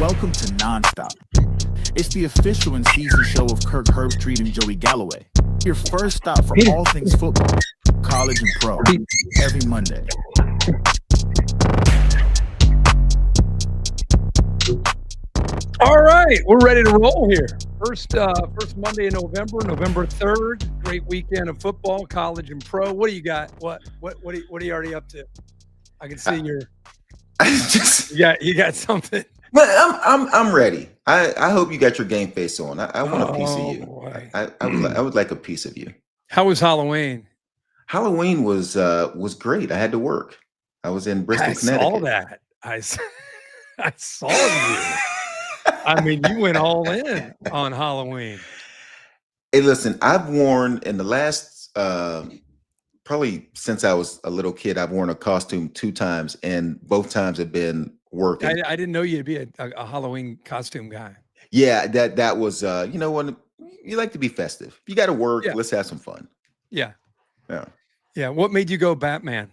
Welcome to Nonstop. It's the official and season show of Kirk, Herbstreit, and Joey Galloway. Your first stop for all things football, college and pro, every Monday. All right, we're ready to roll here. First Monday in November 3rd. Great weekend of football, college and pro. What do you got? What are you already up to? I can see you got something. But I'm ready. I hope you got your game face on. I want a piece of you. Boy. I would like a piece of you. How was Halloween? Halloween was great. I had to work. I was in Bristol, Connecticut. I saw that. I saw you. I mean, you went all in on Halloween. Hey, listen, I've worn in the last probably since I was a little kid, I've worn a costume 2 times, and both times have been working. I didn't know you'd be a Halloween costume guy. Yeah, that was when you like to be festive. You got to work. Yeah. Let's have some fun. Yeah. Yeah. Yeah. What made you go Batman?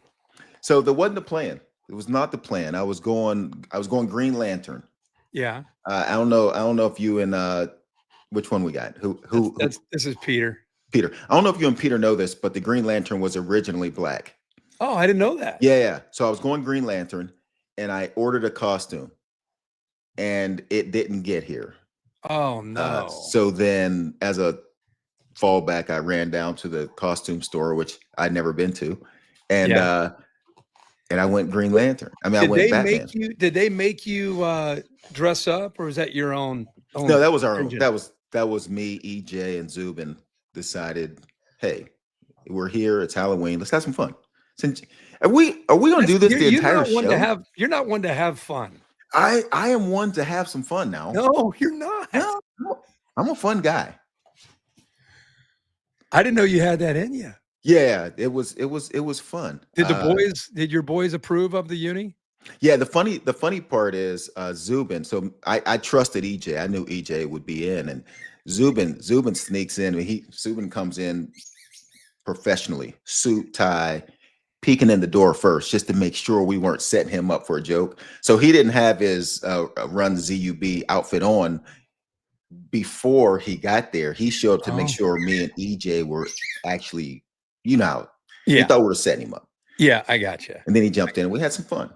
So there wasn't a plan. It was not the plan. I was going Green Lantern. Yeah. I don't know if you and which one we got. This is Peter. Peter. I don't know if you and Peter know this, but the Green Lantern was originally black. Oh, I didn't know that. Yeah. So I was going Green Lantern, and I ordered a costume, and it didn't get here. Oh no. So then, as a fallback, I ran down to the costume store, which I'd never been to, and I went Green Lantern. I mean, I went Batman. Did they make you dress up, or was that your own? No, that was our own. That was me, EJ, and Zubin decided, hey, we're here. It's Halloween. Let's have some fun. Since are we going to do this the entire show? You're not one to have fun. I am one to have some fun now. No, you're not. No, I'm a fun guy. I didn't know you had that in you. Yeah, it was fun. Did your boys approve of the uni? Yeah, the funny part is Zubin. So I trusted EJ. I knew EJ would be in, and Zubin sneaks in. Zubin comes in professionally, suit, tie, peeking in the door first, just to make sure we weren't setting him up for a joke. So he didn't have his Run ZUB outfit on before he got there. He showed up to make sure me and EJ were actually, he thought we were setting him up. Yeah, I got you. And then he jumped in, and we had some fun.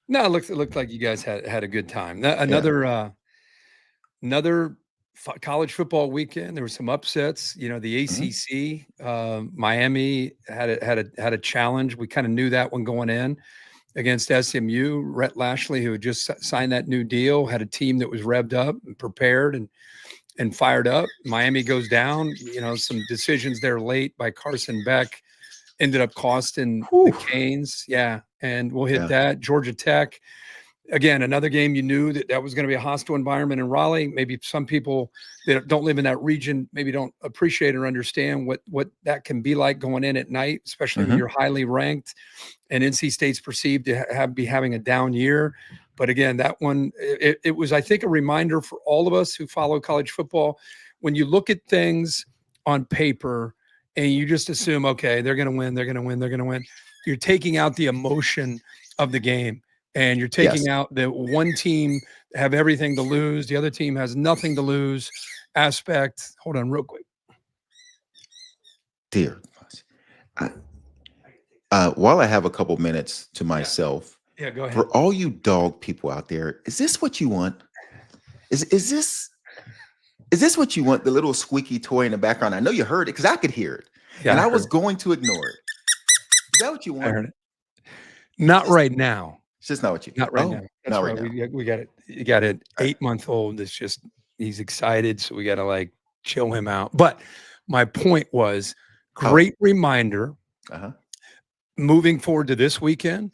No, it looked like you guys had a good time. Another college football weekend. There were some upsets. The ACC, Miami had a challenge. We kind of knew that one going in against SMU. Rhett Lashley, who had just signed that new deal, had a team that was revved up and prepared and fired up. Miami goes down. Some decisions there late by Carson Beck ended up costing the Canes. Yeah. And we'll hit that. Georgia Tech, again, another game you knew that was going to be a hostile environment in Raleigh. Maybe some people that don't live in that region maybe don't appreciate or understand what that can be like going in at night, especially when you're highly ranked. And NC State's perceived to be having a down year. But again, that one, it was, I think, a reminder for all of us who follow college football. When you look at things on paper and you just assume, okay, they're going to win, they're going to win, they're going to win. You're taking out the emotion of the game, and you're taking out the one team have everything to lose, the other team has nothing to lose aspect. Hold on real quick. Dear, while I have a couple minutes to myself, go ahead. For all you dog people out there, is this what you want? Is this what you want? The little squeaky toy in the background. I know you heard it because I could hear it, and I was going to ignore it. Is that what you want? I heard it. Not right now. It's just not what you. Not right now. That's not right. Now. We got it. You got an 8-month-old. That's just he's excited, so we got to chill him out. But my point was, great reminder. Moving forward to this weekend,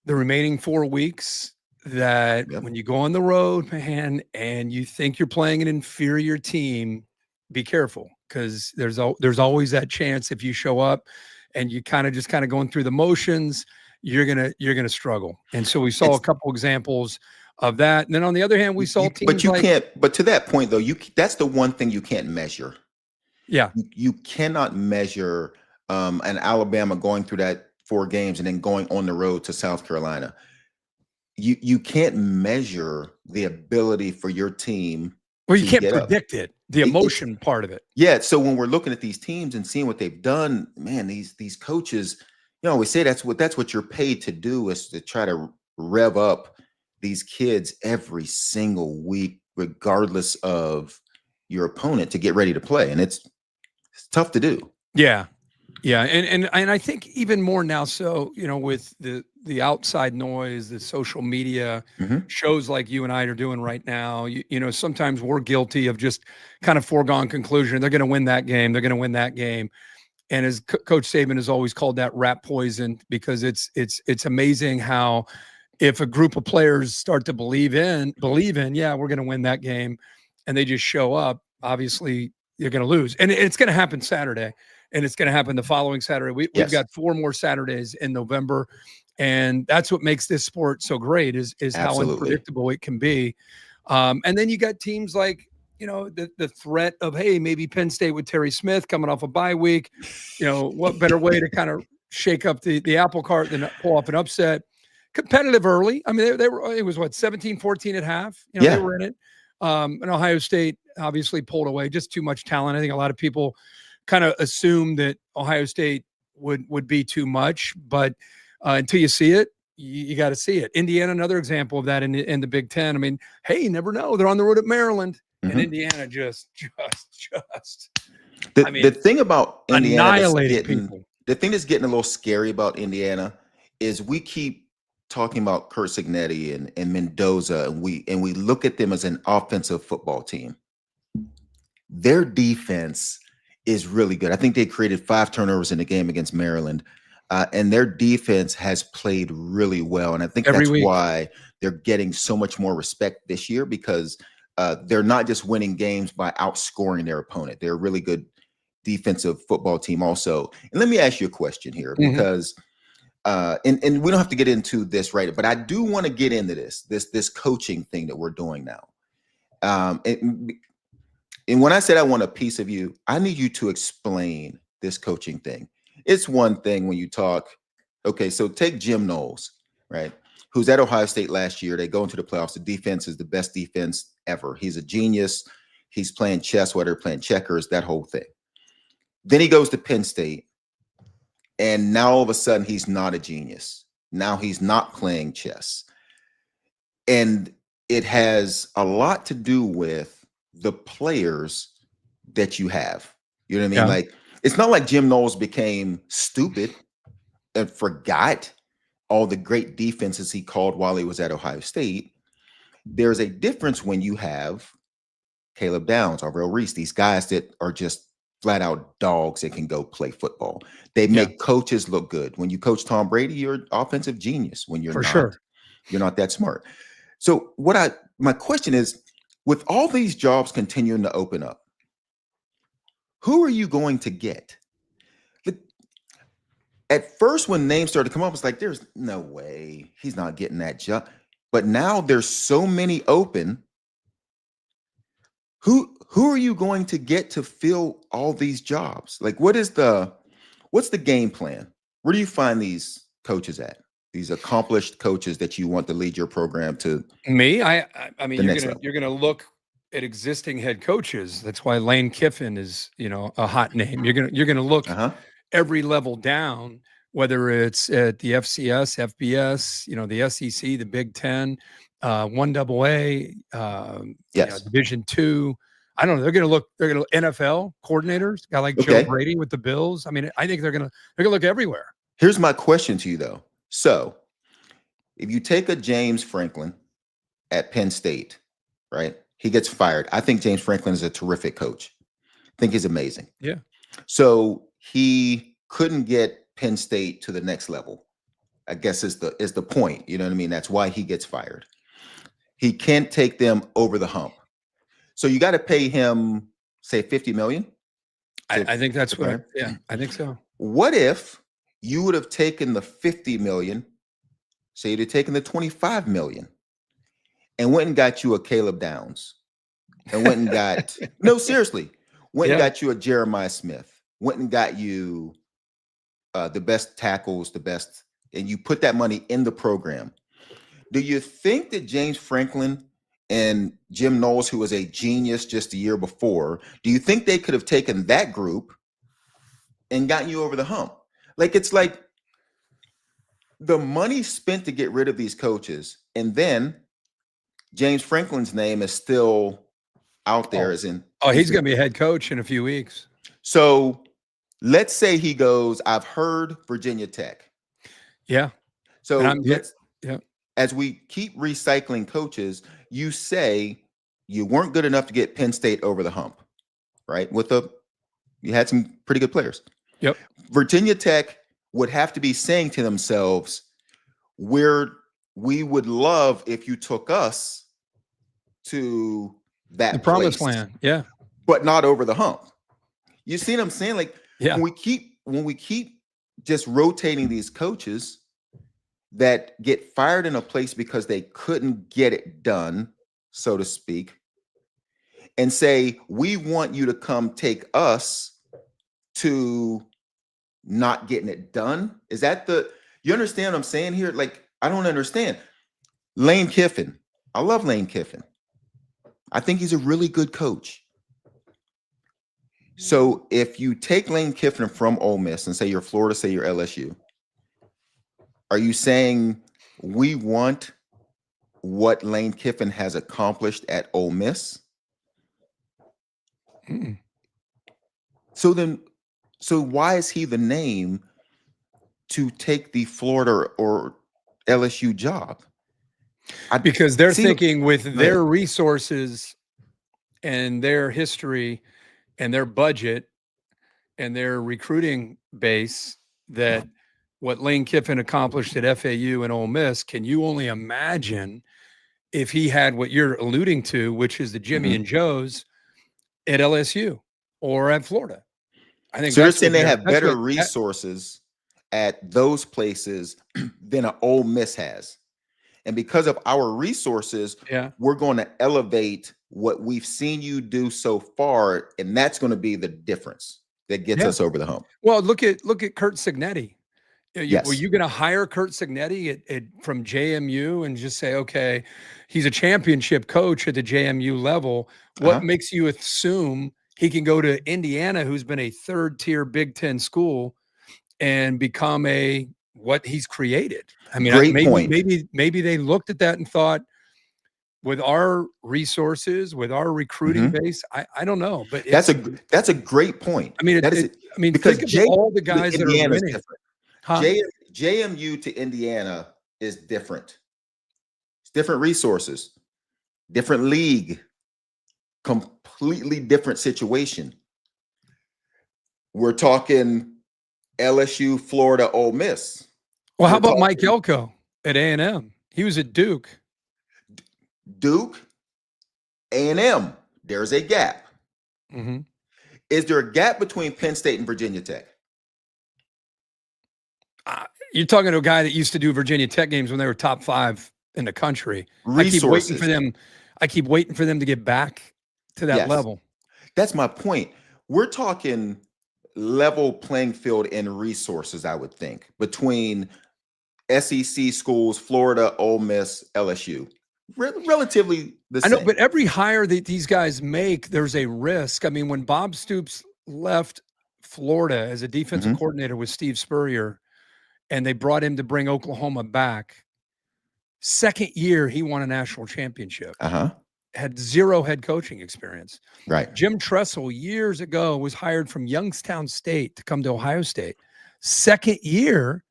the remaining 4 weeks. That when you go on the road, man, and you think you're playing an inferior team, be careful, because there's always that chance if you show up and you kind of going through the motions, you're gonna struggle. And so we saw a couple examples of that. And then on the other hand, we saw teams. But you can't. But to that point, though, that's the one thing you can't measure. Yeah, you cannot measure an Alabama going through that 4 games and then going on the road to South Carolina. You can't measure the ability for your team. Well, you to can't get up. predict it, the emotion part of it. Yeah. So when we're looking at these teams and seeing what they've done, man, these coaches, we say that's what you're paid to do, is to try to rev up these kids every single week, regardless of your opponent, to get ready to play. And it's tough to do. Yeah. Yeah. And I think even more now, so, with the outside noise, the social media shows like you and I are doing right now, sometimes we're guilty of just kind of foregone conclusion. They're going to win that game. They're going to win that game. And as Coach Saban has always called that rat poison, because it's amazing how, if a group of players start to believe in, yeah, we're going to win that game, and they just show up, obviously you're going to lose. And it's going to happen Saturday, and it's going to happen the following Saturday. We've got 4 more Saturdays in November, and that's what makes this sport so great, is how unpredictable it can be. And then you got teams like, the threat of, hey, maybe Penn State with Terry Smith coming off a bye week. What better way to kind of shake up the apple cart than pull off an upset? Competitive early. I mean, they were, it was 17-14 at half. They were in it. And Ohio State obviously pulled away, just too much talent. I think a lot of people kind of assumed that Ohio State would be too much, but until you see it, you got to see it. Indiana, another example of that in the Big Ten. I mean, hey, you never know. They're on the road at Maryland, and Indiana just. The thing about Indiana, the thing that's getting a little scary about Indiana is we keep talking about Kirk and Mendoza, and we look at them as an offensive football team. Their defense is really good. I think they created 5 turnovers in the game against Maryland, and their defense has played really well. And I think that's why they're getting so much more respect this year, because they're not just winning games by outscoring their opponent. They're a really good defensive football team also. And let me ask you a question here, because and we don't have to get into this right, but I do want to get into this coaching thing that we're doing now. And when I said I want a piece of you, I need you to explain this coaching thing. It's one thing when you talk, okay, so take Jim Knowles, right, who's at Ohio State last year. They go into the playoffs. The defense is the best defense ever. He's a genius. He's playing chess, whether playing checkers, that whole thing. Then he goes to Penn State, and now all of a sudden he's not a genius. Now he's not playing chess. And it has a lot to do with the players that you have. You know what I mean? Yeah. Like, it's not like Jim Knowles became stupid and forgot all the great defenses he called while he was at Ohio State. There's a difference when you have Caleb Downs, Arvell Reese, these guys that are just flat out dogs that can go play football. They make coaches look good. When you coach Tom Brady, you're an offensive genius. When you're you're not that smart. So my question is, with all these jobs continuing to open up, who are you going to get? At first, when names started to come up, it's like, there's no way he's not getting that job. But now there's so many open. Who are you going to get to fill all these jobs? Like, what's the game plan? Where do you find these coaches at? These accomplished coaches that you want to lead your program to? Me, I mean, you're gonna look at existing head coaches. That's why Lane Kiffin is, a hot name. You're gonna look every level down, whether it's at the FCS, FBS, the SEC, the Big Ten, 1AA, Division II. I don't know. They're gonna NFL coordinators, a guy like Joe Brady with the Bills. I mean, I think they're gonna look everywhere. Here's my question to you, though. So if you take a James Franklin at Penn State, right? He gets fired. I think James Franklin is a terrific coach. I think he's amazing. Yeah. So he couldn't get Penn State to the next level, I guess is the point. You know what I mean? That's why he gets fired. He can't take them over the hump. So you got to pay him, say, $50 million. I think that's what. I think so. What if you would have taken the $50 million, say you'd have taken the $25 million, and went and got you a Caleb Downs, and went and got no, seriously, went and got you a Jeremiah Smith, went and got you the best tackles, and you put that money in the program. Do you think that James Franklin and Jim Knowles, who was a genius just a year before, do you think they could have taken that group and gotten you over the hump? Like, it's like the money spent to get rid of these coaches, and then James Franklin's name is still out there. As in, he's going to be a head coach in a few weeks. So let's say he goes, I've heard Virginia Tech. Yeah. So as we keep recycling coaches, you say you weren't good enough to get Penn State over the hump, right? You had some pretty good players. Yep. Virginia Tech would have to be saying to themselves, we would love if you took us to the promised land. Yeah. But not over the hump. You see what I'm saying? Like, when we keep just rotating these coaches that get fired in a place because they couldn't get it done, so to speak, and say, we want you to come take us to not getting it done. Is that you understand what I'm saying here? Like, I don't understand. Lane Kiffin. I love Lane Kiffin. I think he's a really good coach. So if you take Lane Kiffin from Ole Miss and say you're Florida, say you're LSU, are you saying we want what Lane Kiffin has accomplished at Ole Miss? So why is he the name to take the Florida or LSU job? Because they're thinking with their resources and their history and their budget and their recruiting base, that what Lane Kiffin accomplished at FAU and Ole Miss, can you only imagine if he had what you're alluding to, which is the Jimmy and Joe's at LSU or at Florida? I think so you're saying they have better resources at those places than an Ole Miss has. And because of our resources, we're going to elevate what we've seen you do so far, and that's going to be the difference that gets us over the hump. Well, look at Kurt Signetti. Were Yes. you going to hire Kurt Signetti from JMU and just say, okay, he's a championship coach at the JMU level? What makes you assume he can go to Indiana, who's been a third-tier Big Ten school, and become what he's created? I mean, maybe they looked at that and thought, with our resources, with our recruiting base, I don't know, but that's a great point. I mean, because think of all the guys that are winning. JMU to Indiana is different. It's different resources, different league, completely different situation. We're talking LSU, Florida, Ole Miss. Well, how about Mike Elko at A&M? He was at Duke. Duke, A&M, there's a gap. Is there a gap between Penn State and Virginia Tech? You're talking to a guy that used to do Virginia Tech games when they were top 5 in the country. Resources. I keep waiting for them to get back to that level. That's my point. We're talking level playing field and resources, I would think, between SEC schools, Florida, Ole Miss, LSU. Relatively the same. I know, but every hire that these guys make, there's a risk. I mean, when Bob Stoops left Florida as a defensive coordinator with Steve Spurrier, and they brought him to bring Oklahoma back, second year he won a national championship. Had 0 head coaching experience. Right. Jim Tressel years ago was hired from Youngstown State to come to Ohio State. Second year,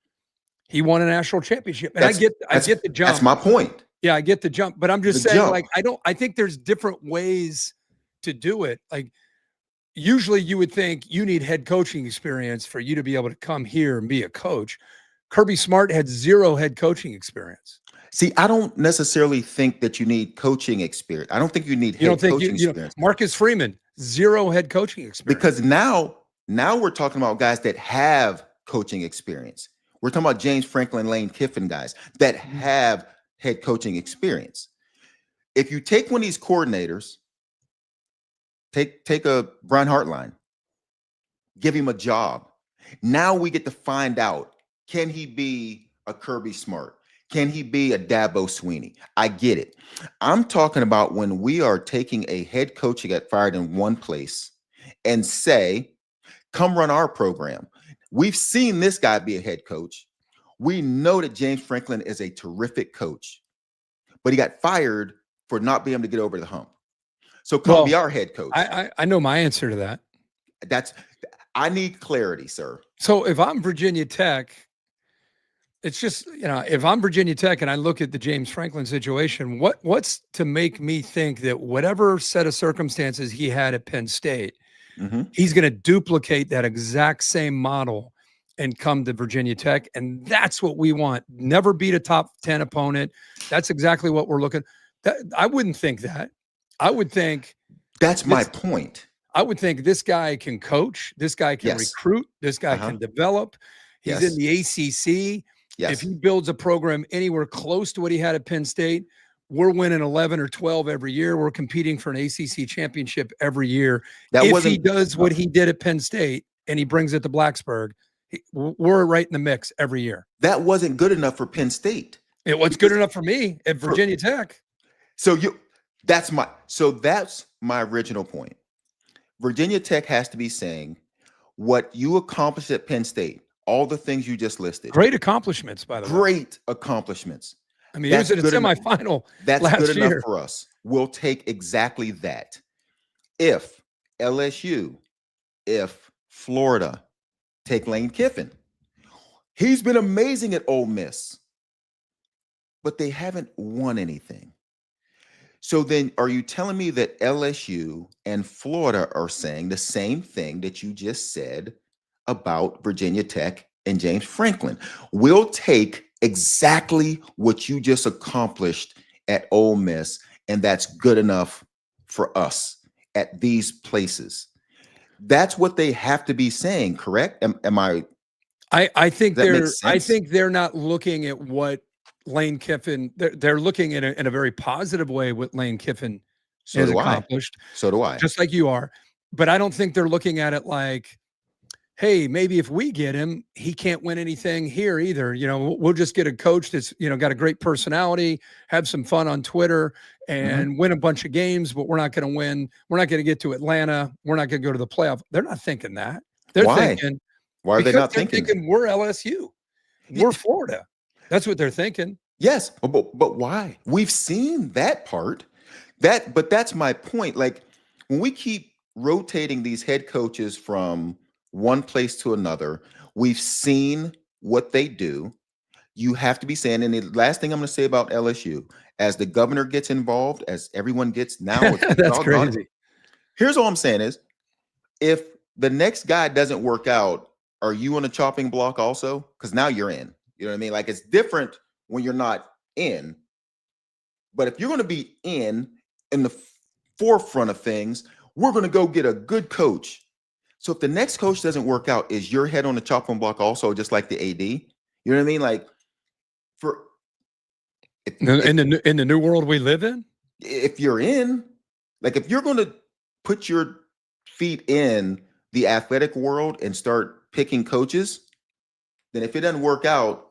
he won a national championship. And I get the jump. That's my point. Yeah, I get the jump, but I'm just saying, I think there's different ways to do it. Like, usually you would think you need head coaching experience for you to be able to come here and be a coach. Kirby Smart had 0 head coaching experience. See, I don't necessarily think that you need coaching experience. I don't think you need head coaching experience. Marcus Freeman, 0 head coaching experience. Because now we're talking about guys that have coaching experience. We're talking about James Franklin, Lane Kiffin guys that have head coaching experience. If you take one of these coordinators, take a Brian Hartline, give him a job. Now we get to find out, can he be a Kirby Smart? Can he be a Dabo Sweeney? I get it. I'm talking about when we are taking a head coach who got fired in one place and say, come run our program. We've seen this guy be a head coach. We know that James Franklin is a terrific coach, but he got fired for not being able to get over the hump. So come be our head coach. I know my answer to that. I need clarity, sir. So if I'm Virginia Tech, it's just, if I'm Virginia Tech and I look at the James Franklin situation, what's to make me think that whatever set of circumstances he had at Penn State, he's going to duplicate that exact same model and come to Virginia Tech? And that's what we want. Never beat a top 10 opponent. That's exactly what we're looking. I wouldn't think that. I would think that's my point. I would think this guy can coach. This guy can recruit. This guy can develop. He's in the ACC. If he builds a program anywhere close to what he had at Penn State, we're winning 11 or 12 every year. We're competing for an ACC championship every year. If he does what he did at Penn State and he brings it to Blacksburg, we're right in the mix every year. That wasn't good enough for Penn State. It was good enough for me at Virginia Tech. So that's my original point. Virginia Tech has to be saying what you accomplished at Penn State, all the things you just listed. Great accomplishments, by the way. Great accomplishments. I mean, it was in a semifinal. That's good enough for us. We'll take exactly that. If LSU, if Florida take Lane Kiffin, he's been amazing at Ole Miss, but they haven't won anything. So then are you telling me that LSU and Florida are saying the same thing that you just said about Virginia Tech and James Franklin? We'll take exactly what you just accomplished at Ole Miss, and that's good enough for us at these places. That's what they have to be saying, correct? Am I? I think they're not looking at what Lane Kiffin. They're looking at it in a very positive way what Lane Kiffin has accomplished. So do I. Just like you are. But I don't think they're looking at it like, hey, maybe if we get him, he can't win anything here either. We'll just get a coach that's, got a great personality, have some fun on Twitter, and win a bunch of games, but we're not going to win. We're not going to get to Atlanta. We're not going to go to the playoff. They're not thinking that. They're thinking. Why are they not thinking? We're LSU. We're Florida. That's what they're thinking. Yes, but why? We've seen that part. But that's my point. Like, when we keep rotating these head coaches from one place to another, we've seen what they do. You have to be saying, and the last thing I'm going to say about LSU, as the governor gets involved, as everyone gets now, that's crazy. Here's all I'm saying is, if the next guy doesn't work out, are you on a chopping block also? Because now you're in. You know what I mean? Like, it's different when you're not in. But if you're going to be in the forefront of things, we're going to go get a good coach. So if the next coach doesn't work out, is your head on the chopping block also, just like the AD? You know what I mean? Like, in the new world we live in, if you're in, like, if you're going to put your feet in the athletic world and start picking coaches, then if it doesn't work out,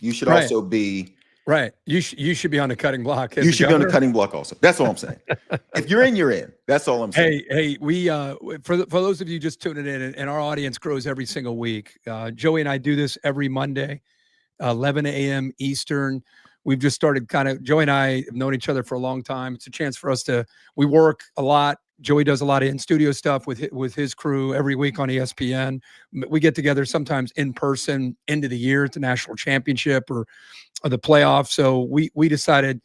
you should also be right. You should be on the cutting block. You should be on the cutting block also. That's all I'm saying. If you're in, you're in. That's all I'm saying. Hey, we for those of you just tuning in, and our audience grows every single week. Joey and I do this every Monday, 11 a.m. Eastern. We've just started Joey and I have known each other for a long time. It's a chance for us we work a lot. Joey does a lot of in-studio stuff with his crew every week on ESPN. We get together sometimes in person end of the year at the national championship or the playoff. So we decided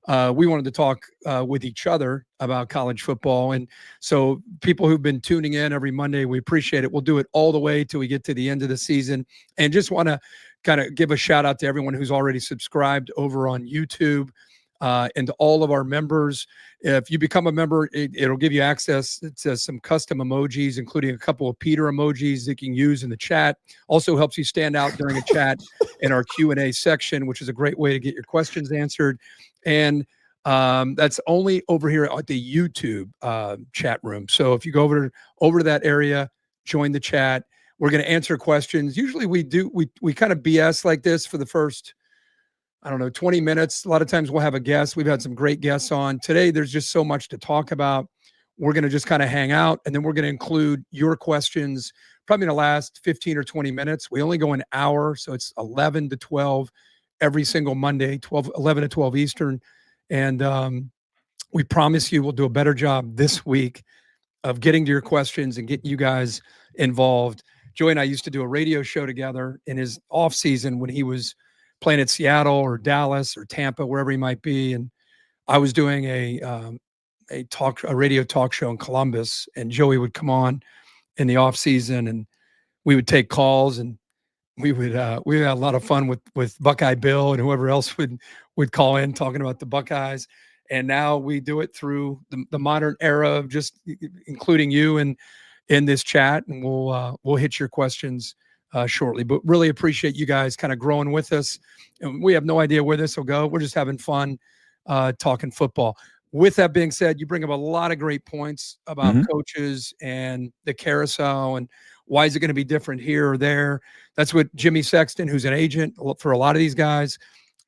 we wanted to talk with each other about college football. And so people who've been tuning in every Monday, we appreciate it. We'll do it all the way till we get to the end of the season. And just want to kind of give a shout out to everyone who's already subscribed over on YouTube. And to all of our members. If you become a member, it'll give you access to some custom emojis, including a couple of Peter emojis that you can use in the chat. Also helps you stand out during a chat in our Q&A section, which is a great way to get your questions answered. And that's only over here at the YouTube chat room. So if you go over to that area, join the chat. We're going to answer questions. Usually we kind of BS like this for the first I don't know, 20 minutes. A lot of times we'll have a guest. We've had some great guests on. Today, there's just so much to talk about. We're going to just kind of hang out, and then we're going to include your questions probably in the last 15 or 20 minutes. We only go an hour, so it's 11 to 12 every single Monday, 11 to 12 Eastern. And we promise you we'll do a better job this week of getting to your questions and getting you guys involved. Joey and I used to do a radio show together in his off season when he was playing at Seattle or Dallas or Tampa, wherever he might be. And I was doing a radio talk show in Columbus, and Joey would come on in the off season, and we would take calls, and we had a lot of fun with Buckeye Bill and whoever else would call in talking about the Buckeyes. And now we do it through the modern era of just including you in this chat, and we'll hit your questions shortly. But really appreciate you guys kind of growing with us. And we have no idea where this will go. We're just having fun talking football. With that being said, you bring up a lot of great points about coaches and the carousel and why is it going to be different here or there. That's what Jimmy Sexton, who's an agent for a lot of these guys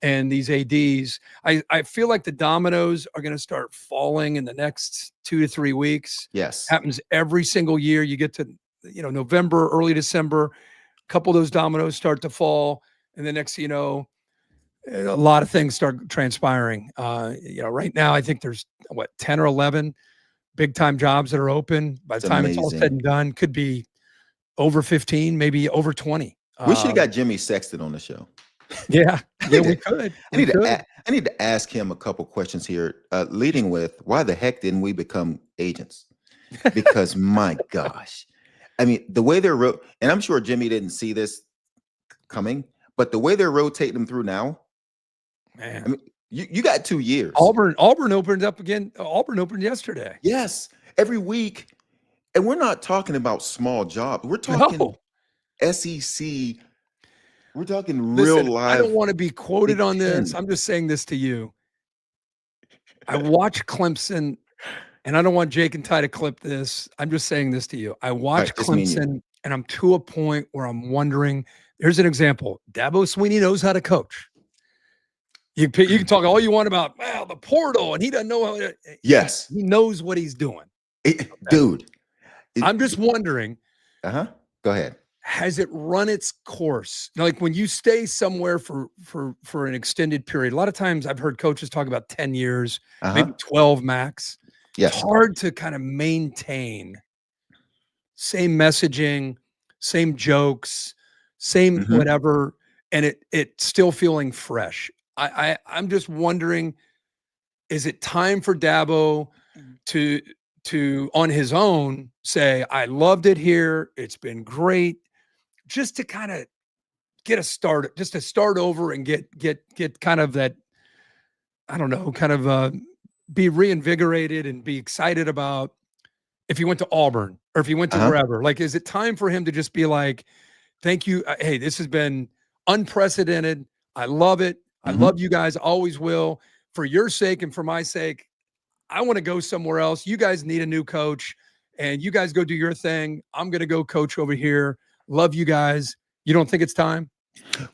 and these ADs, I feel like the dominoes are going to start falling in the next 2 to 3 weeks. Yes. Happens every single year. You get to, November, early December, a couple of those dominoes start to fall. And the next, a lot of things start transpiring. Right now, I think there's 10 or 11 big time jobs that are open. By the time it's all said and done, could be over 15, maybe over 20. We should have got Jimmy Sexton on the show. Yeah, we could. I need to ask him a couple questions here, leading with why the heck didn't we become agents? Because my gosh, I mean, the way they're and I'm sure Jimmy didn't see this coming, but the way they're rotating them through now, man. I mean, you got 2 years. Auburn opened up again. Auburn opened yesterday. Yes, every week, and we're not talking about small jobs. We're talking SEC. We're talking real life. I don't want to be quoted on this. I'm just saying this to you. I watch Clemson, and I don't want Jake and Ty to clip this. I'm just saying this to you. I watch Clemson, and I'm to a point where I'm wondering. Here's an example. Dabo Swinney knows how to coach. You can talk all you want about, the portal, and he doesn't know how to. Yes. He knows what he's doing. Dude. I'm just wondering. Go ahead. Has it run its course? Like when you stay somewhere for an extended period, a lot of times I've heard coaches talk about 10 years, maybe 12 max. Yes. It's hard to kind of maintain same messaging, same jokes, same whatever, and it still feeling fresh. I'm just wondering, is it time for Dabo to on his own say, I loved it here, it's been great, just to kind of get a start, just to start over and get kind of that, I don't know, kind of be reinvigorated and be excited about if he went to Auburn or if he went to wherever. Like, is it time for him to just be like, thank you. Hey, this has been unprecedented. I love it. I love you guys. Always will. For your sake and for my sake, I want to go somewhere else. You guys need a new coach, and you guys go do your thing. I'm going to go coach over here. Love you guys. You don't think it's time?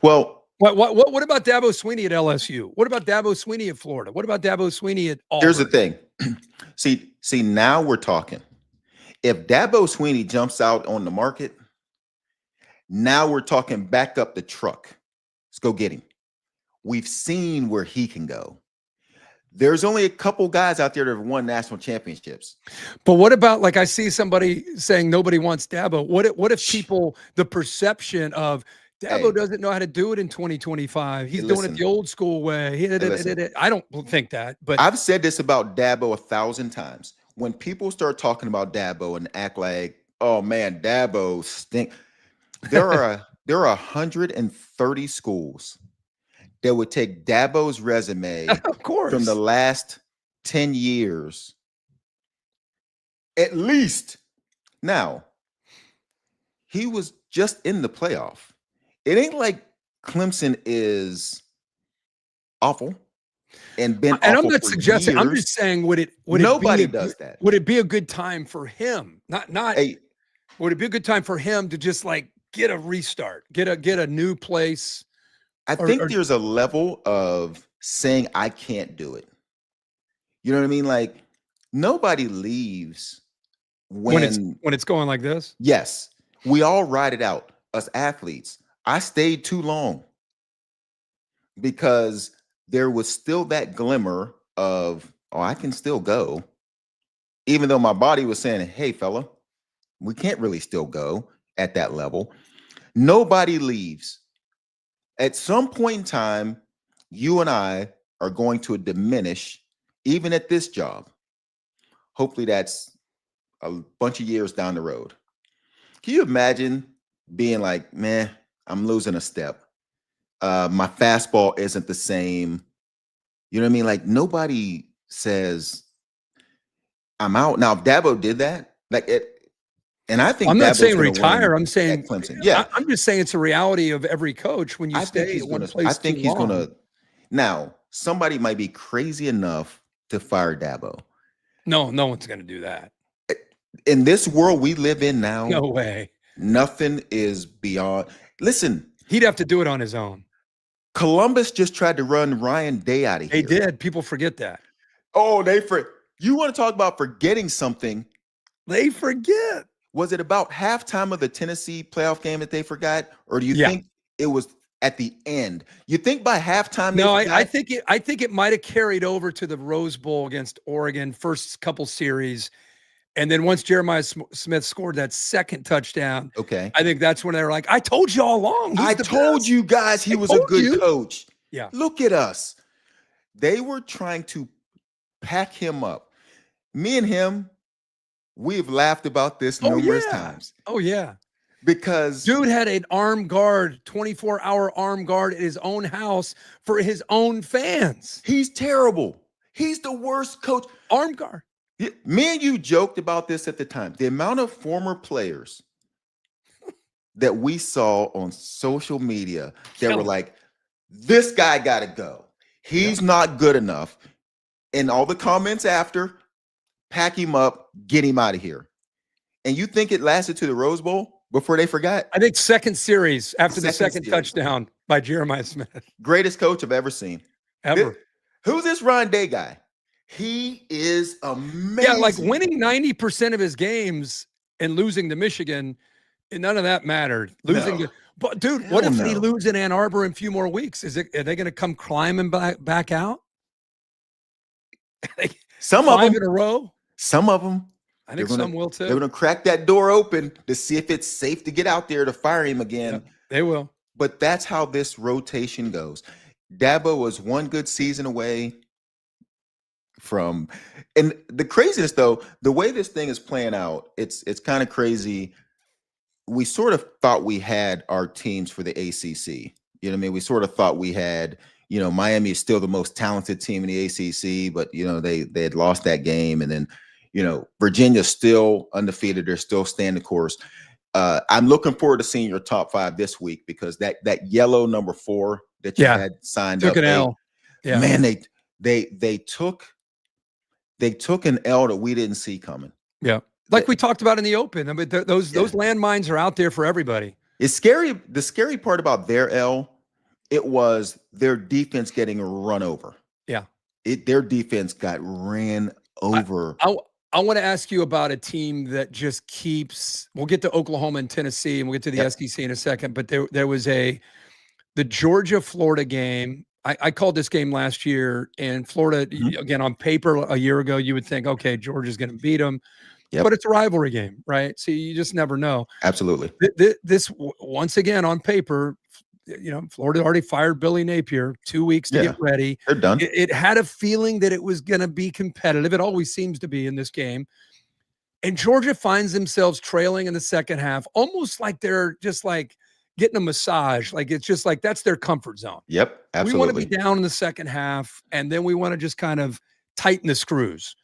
Well, what about Dabo Swinney at LSU? What about Dabo Swinney at Florida? What about Dabo Swinney at Auburn? Here's the thing. See, now we're talking. If Dabo Swinney jumps out on the market, now we're talking back up the truck. Let's go get him. We've seen where he can go. There's only a couple guys out there that have won national championships. But what about, like, I see somebody saying nobody wants Dabo. What if people, the perception of Dabo doesn't know how to do it in 2025. He's doing it the old school way. I don't think that. But I've said this about Dabo 1,000 times. When people start talking about Dabo and act like, oh man, Dabo stink. There are 130 schools that would take Dabo's resume of course from the last 10 years. At least. Now, he was just in the playoff. It ain't like Clemson is awful and been awful. And I'm not suggesting, years. I'm just saying, would nobody does that. Would it be a good time for him? Would it be a good time for him to just like get a restart, get a new place I think there's a level of saying I can't do it. You know what I mean? Like nobody leaves when it's going like this. Yes, we all ride it out. Us athletes. I stayed too long because there was still that glimmer of, oh, I can still go, even though my body was saying, hey, fella, we can't really still go at that level. Nobody leaves. At some point in time, you and I are going to diminish, even at this job. Hopefully that's a bunch of years down the road. Can you imagine being like, man, I'm losing a step. My fastball isn't the same. You know what I mean? Like nobody says I'm out. Now, if Dabo did that, like it, and I think I'm not Dabo's saying gonna retire. win I'm saying at Clemson. Yeah, I'm just saying it's a reality of every coach when you stay at one place. I think he's gonna. Now, somebody might be crazy enough to fire Dabo. No one's gonna do that. In this world we live in now, No way. Nothing is beyond. Listen, he'd have to do it on his own. Columbus just tried to run Ryan Day out of here. They did. People forget that. Oh, you want to talk about forgetting something? They forget. Was it about halftime of the Tennessee playoff game that they forgot, or do you think it was at the end? You think by halftime? No, I think it might have carried over to the Rose Bowl against Oregon, first couple series, and then once Jeremiah Smith scored that second touchdown, okay, I think that's when they were like, "I told you all along. I told you guys he was a good coach." Yeah, look at us. They were trying to pack him up. Me and him. We've laughed about this numerous times. Oh, yeah. Because dude had an armed guard, 24-hour armed guard at his own house for his own fans. He's terrible. He's the worst coach. Armed guard. Me and you joked about this at the time. The amount of former players that we saw on social media that were like, this guy got to go. He's not good enough. And all the comments after, pack him up, get him out of here. And you think it lasted to the Rose Bowl before they forgot? I think second series after the second touchdown by Jeremiah Smith. Greatest coach I've ever seen. Ever. Who's this Ryan Day guy? He is amazing. Yeah, like winning 90% of his games and losing to Michigan, none of that mattered. But dude, what if they lose in Ann Arbor in a few more weeks? Are they going to come climbing back out? Some of them in a row. Some of them. I think some will too. They're going to crack that door open to see if it's safe to get out there to fire him again. Yeah, they will. But that's how this rotation goes. Dabo was one good season away from, and the craziness though, the way this thing is playing out, it's kind of crazy. We sort of thought we had our teams for the ACC. You know what I mean? We sort of thought we had, Miami is still the most talented team in the ACC, but they had lost that game, and then Virginia's still undefeated. They're still staying the course. I'm looking forward to seeing your top 5 this week, because that yellow number 4 that you had signed took up, an L. Yeah, man, they took an L that we didn't see coming. Yeah, like we talked about in the Open. I mean, those landmines are out there for everybody. It's scary. The scary part about their L, it was their defense getting run over. Yeah, their defense got ran over. I want to ask you about a team that just keeps. We'll get to Oklahoma and Tennessee, and we'll get to the SEC in a second. But there was the Georgia-Florida game. I called this game last year, and Florida, again, on paper a year ago, you would think, okay, Georgia's going to beat them. Yep. But it's a rivalry game, right? So you just never know. Absolutely. This once again, on paper, Florida already fired Billy Napier, 2 weeks to get ready. They're done. It had a feeling that it was going to be competitive. It always seems to be in this game. And Georgia finds themselves trailing in the second half, almost like they're just like getting a massage. Like it's just like that's their comfort zone. Yep, absolutely. We want to be down in the second half, and then we want to just kind of tighten the screws.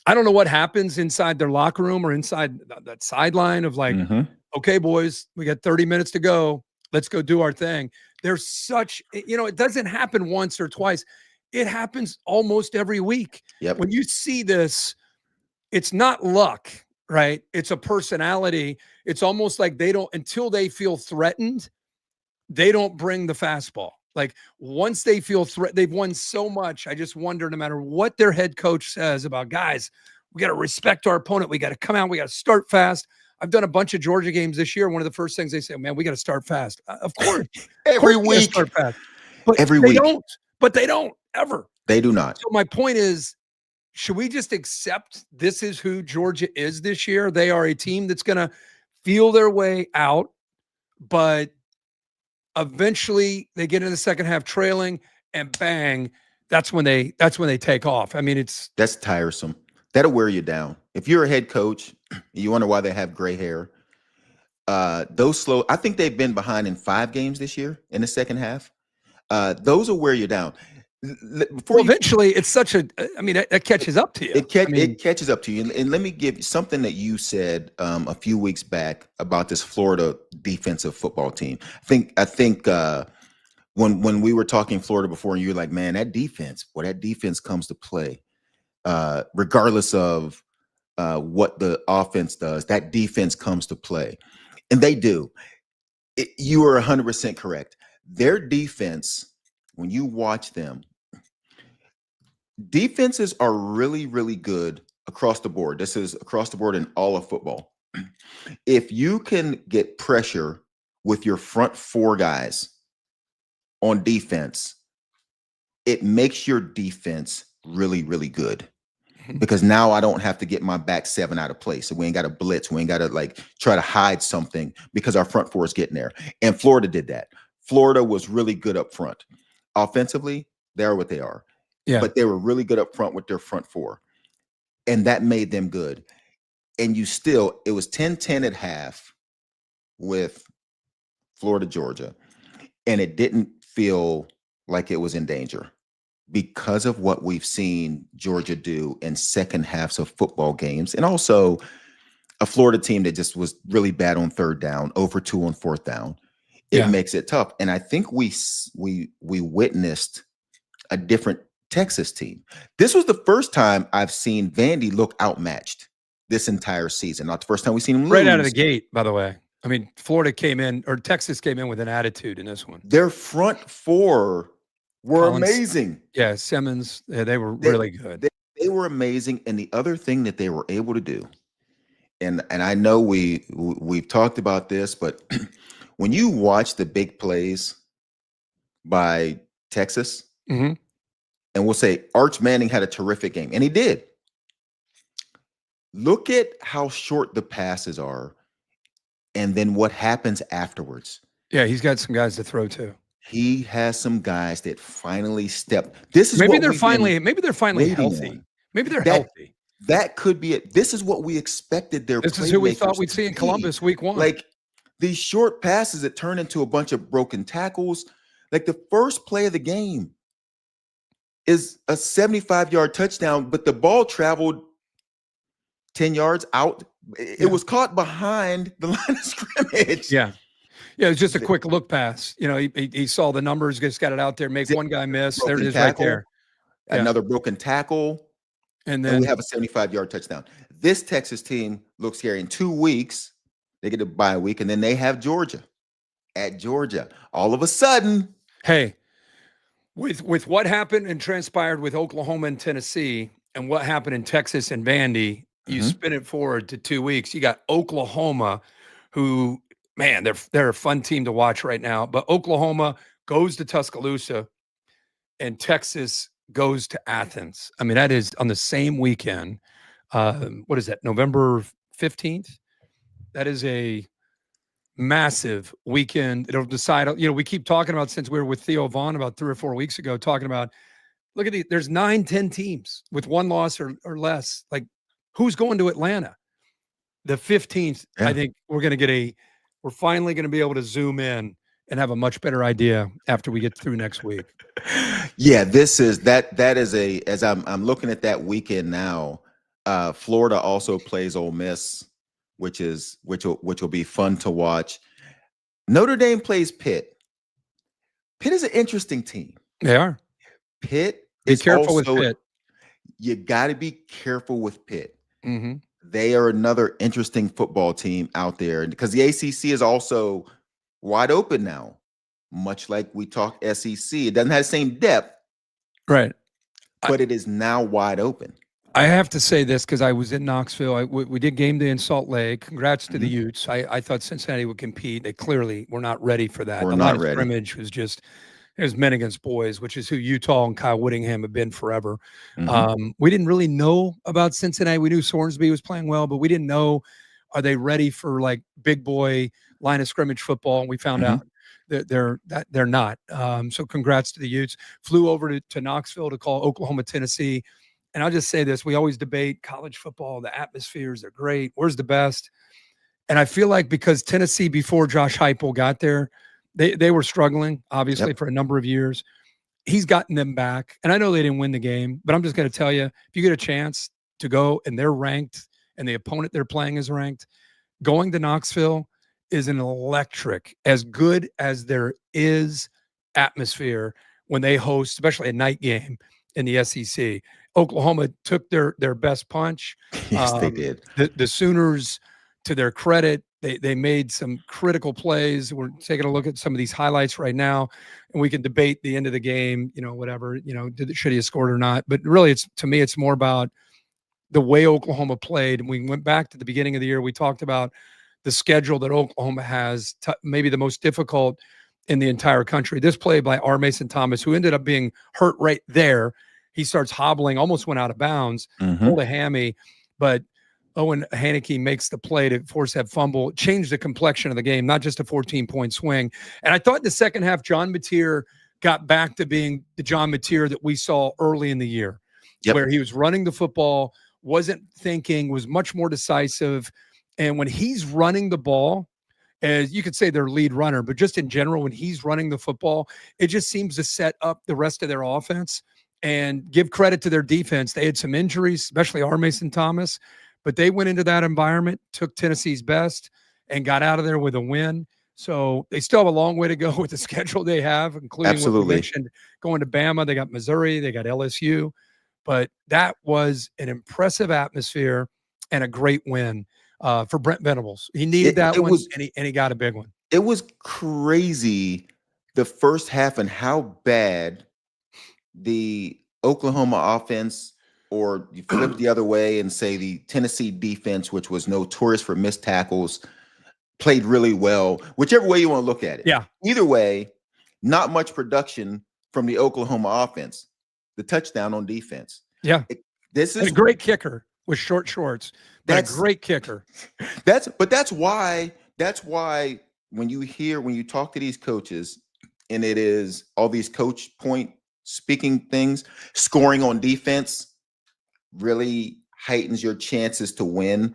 I don't know what happens inside their locker room or inside that sideline of like, okay, boys, we got 30 minutes to go. Let's go do our thing. There's such, it doesn't happen once or twice. It happens almost every week. Yep. When you see this, it's not luck, right? It's a personality. It's almost like they don't, until they feel threatened, they don't bring the fastball. Like once they feel they've won so much. I just wonder, no matter what their head coach says about guys, we got to respect our opponent. We got to come out. We got to start fast. I've done a bunch of Georgia games this year. One of the first things they say, man, we got to start fast. Of course, Every we gotta week. start fast. But Every they week. don't. But they don't ever. They do not. So my point is, should we just accept this is who Georgia is this year? They are a team that's going to feel their way out, but eventually they get in the second half trailing, and bang, that's when they take off. I mean, that's tiresome. That'll wear you down. If you're a head coach, you wonder why they have gray hair. Those slow, I think they've been behind in 5 games this year in the second half. Those will wear you down. Eventually, it's such a. I mean, that catches up to you. It catches up to you. And let me give you something that you said a few weeks back about this Florida defensive football team. I think when we were talking Florida before, and you were like, "Man, that defense comes to play, regardless of what the offense does. That defense comes to play," and they do. You are 100% correct. Their defense, when you watch them. Defenses are really, really good across the board. This is across the board in all of football. If you can get pressure with your front 4 guys on defense, it makes your defense really, really good. Because now I don't have to get my back 7 out of place. So we ain't got to blitz. We ain't got to like try to hide something because our front 4 is getting there. And Florida did that. Florida was really good up front. Offensively, they're what they are. Yeah. But they were really good up front with their front 4. And that made them good. And it was 10-10 at half with Florida, Georgia. And it didn't feel like it was in danger because of what we've seen Georgia do in second halves of football games. And also a Florida team that just was really bad on 3rd down, over 2 on 4th down. It makes it tough. And I think we witnessed a different Texas team. This was the first time I've seen Vandy look outmatched this entire season. Not the first time we've seen them lose. Right out of the gate, by the way. I mean, Texas came in with an attitude in this one. Their front 4 were amazing. Yeah, Simmons, they were really good. They were amazing. And the other thing that they were able to do, and I know we've talked about this, but when you watch the big plays by Texas, and we'll say Arch Manning had a terrific game, and he did. Look at how short the passes are, and then what happens afterwards. Yeah, he's got some guys to throw to. He has some guys that finally stepped. This is maybe they're finally healthy. On. Maybe they're healthy. That could be it. This is what we expected their. This is who we thought we'd see in Columbus week 1. Like these short passes that turn into a bunch of broken tackles. Like the first play of the game is a 75-yard touchdown, but the ball traveled 10 yards out. It was caught behind the line of scrimmage. Yeah. Yeah, it was just a quick look pass. You know, he saw the numbers, just got it out there, make one guy miss. There it is right there. Another broken tackle. And then we have a 75-yard touchdown. This Texas team looks scary. In 2 weeks, they get a bye week, and then they have Georgia. At Georgia. All of a sudden. Hey, with what happened and transpired with Oklahoma and Tennessee and what happened in Texas and Vandy, you spin it forward to 2 weeks. You got Oklahoma, who, man, they're a fun team to watch right now. But Oklahoma goes to Tuscaloosa and Texas goes to Athens. I mean, that is on the same weekend. What is that, November 15th? That is a massive weekend. It'll decide, we keep talking about, since we were with Theo Vaughn about 3 or 4 weeks ago, talking about, look at there's 9-10 teams with 1 loss or less. Like, who's going to Atlanta? The 15th, I think we're finally going to be able to zoom in and have a much better idea after we get through next week. Yeah, that is as I'm looking at that weekend now, Florida also plays Ole Miss, which will be fun to watch. Notre Dame plays Pitt. Pitt is an interesting team. They are. Pitt is careful with Pitt. You got to be careful with Pitt. They are another interesting football team out there, because the ACC is also wide open now. much like we talk SEC. It doesn't have the same depth, Right. but it is now wide open. I have to say this because I was in Knoxville. We did game day in Salt Lake. Congrats to the Utes. I thought Cincinnati would compete. They clearly were not ready for that. We're the not line of ready. scrimmage was just, it was men against boys, which is who Utah and Kyle Whittingham have been forever. We didn't really know about Cincinnati. We knew Sorensby was playing well, but we didn't know, are they ready for like big boy line of scrimmage football? And we found out that they're not. So congrats to the Utes. Flew over to Knoxville to call Oklahoma, Tennessee. And I'll just say this, we always debate college football, the atmospheres, they're great. Where's the best? And I feel like because Tennessee, before Josh Heupel got there, they were struggling, obviously, for a number of years. He's gotten them back. And I know they didn't win the game, but I'm just going to tell you, if you get a chance to go and they're ranked and the opponent they're playing is ranked, going to Knoxville is an electric, as good as there is atmosphere when they host, especially a night game in the SEC. Oklahoma took their best punch. Yes, they did. The Sooners, to their credit, they made some critical plays. We're taking a look at some of these highlights right now, and we can debate the end of the game, whatever, should he have scored or not. But really, to me, it's more about the way Oklahoma played. And we went back to the beginning of the year. We talked about the schedule that Oklahoma has, maybe the most difficult in the entire country. This play by R. Mason Thomas, who ended up being hurt right there. He starts hobbling, almost went out of bounds, pulled a hammy, but Owen Haneke makes the play to force that fumble, change the complexion of the game, not just a 14-point swing. And I thought in the second half, John Mateer got back to being the John Mateer that we saw early in the year, where he was running the football, wasn't thinking, was much more decisive. And when he's running the ball, as you could say their lead runner, but just in general, when he's running the football, it just seems to set up the rest of their offense. And give credit to their defense. They had some injuries, especially R. Mason Thomas, but they went into that environment, took Tennessee's best, and got out of there with a win. So they still have a long way to go with the schedule they have, including what you mentioned, going to Bama. They got Missouri, they got LSU. But that was an impressive atmosphere and a great win for Brent Venables. He needed that one, and he got a big one. It was crazy the first half and how bad the Oklahoma offense, or you flip the other way and say the Tennessee defense, which was notorious for missed tackles, played really well, whichever way you want to look at it. Yeah. Either way, not much production from the Oklahoma offense. The touchdown on defense. Yeah. This is a great kicker with short shorts. That's a great kicker. That's why when you talk to these coaches and it is all these coach point speaking things, scoring on defense really heightens your chances to win.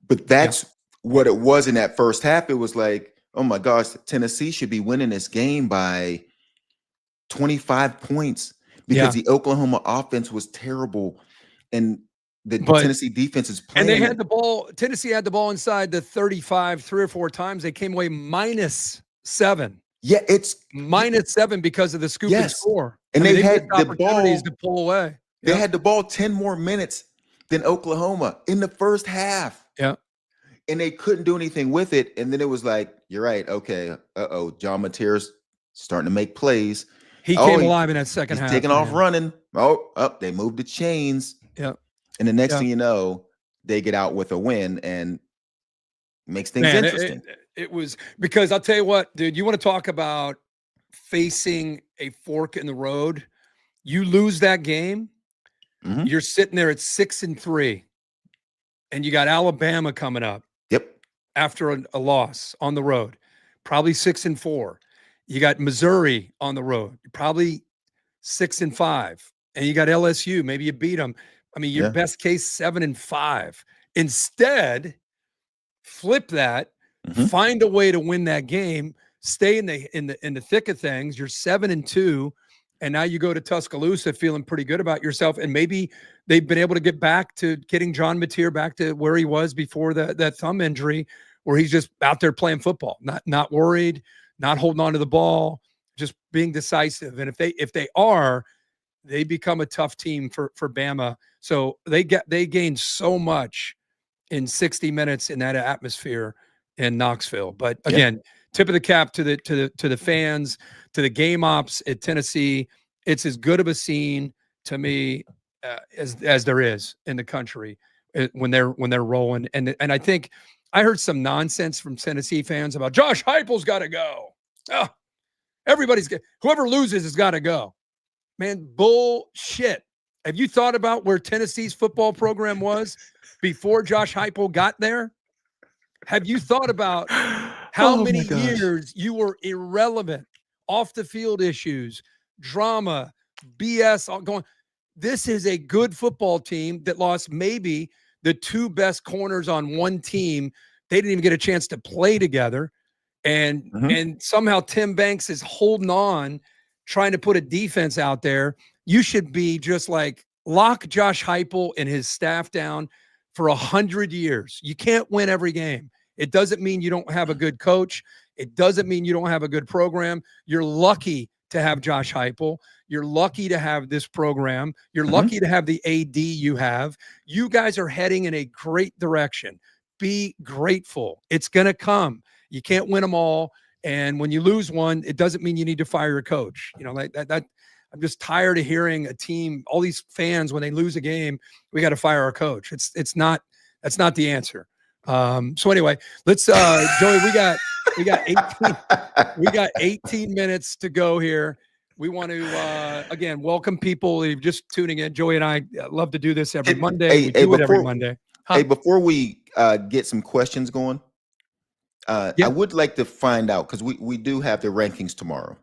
But that's what it was in that first half. It was like, oh my gosh, Tennessee should be winning this game by 25 points because the Oklahoma offense was terrible. And the Tennessee defense is playing. And they had the ball. Tennessee had the ball inside the 35 3 or 4 times. They came away -7. Yeah, it's -7 because of the scoop and score. And they had the opportunities ball to pull away. They had the ball 10 more minutes than Oklahoma in the first half. Yeah. And they couldn't do anything with it. And then it was like, you're right. Okay. John Mateer's starting to make plays. He came alive in that second half. Taking off running. They moved the chains. Yeah. And the next thing you know, they get out with a win and makes things interesting. It was because I'll tell you what, dude, you want to talk about facing a fork in the road. You lose that game, you're sitting there at 6-3, and you got Alabama coming up. Yep. After a loss on the road, probably 6-4. You got Missouri on the road, probably 6-5, and you got LSU. Maybe you beat them. I mean, your best case 7-5. Instead, flip that, find a way to win that game, stay in the thick of things. You're 7-2, and now you go to Tuscaloosa feeling pretty good about yourself. And maybe they've been able to get back to getting John Mateer back to where he was before that thumb injury, where he's just out there playing football, not worried, not holding on to the ball, just being decisive. And if they are, they become a tough team for Bama. So they gained so much in 60 minutes in that atmosphere in Knoxville. But again, tip of the cap to the fans, to the game ops at Tennessee. It's as good of a scene to me as there is in the country when they're rolling. And I think I heard some nonsense from Tennessee fans about Josh Heupel's got to go. Oh, whoever loses has got to go. Man, bullshit. Have you thought about where Tennessee's football program was before Josh Heupel got there? Have you thought about how many years you were irrelevant, off the field issues, drama, BS all going? This is a good football team that lost maybe the two best corners on one team. They didn't even get a chance to play together. And somehow Tim Banks is holding on, trying to put a defense out there. You should be just like lock Josh Heupel and his staff down for 100 years. You can't win every game. It doesn't mean you don't have a good coach. It doesn't mean you don't have a good program. You're lucky to have Josh Heupel. You're lucky to have this program. You're lucky to have the AD you have. You guys are heading in a great direction. Be grateful. It's going to come. You can't win them all. And when you lose one, it doesn't mean you need to fire your coach. You know, that I'm just tired of hearing a team, all these fans, when they lose a game, we got to fire our coach. That's not the answer. So anyway, let's Joey, we got 18 minutes to go here. We want to again welcome people who are just tuning in. Joey and I love to do this every Monday. We do it every Monday. Hey, before we get some questions going, I would like to find out, because we do have the rankings tomorrow.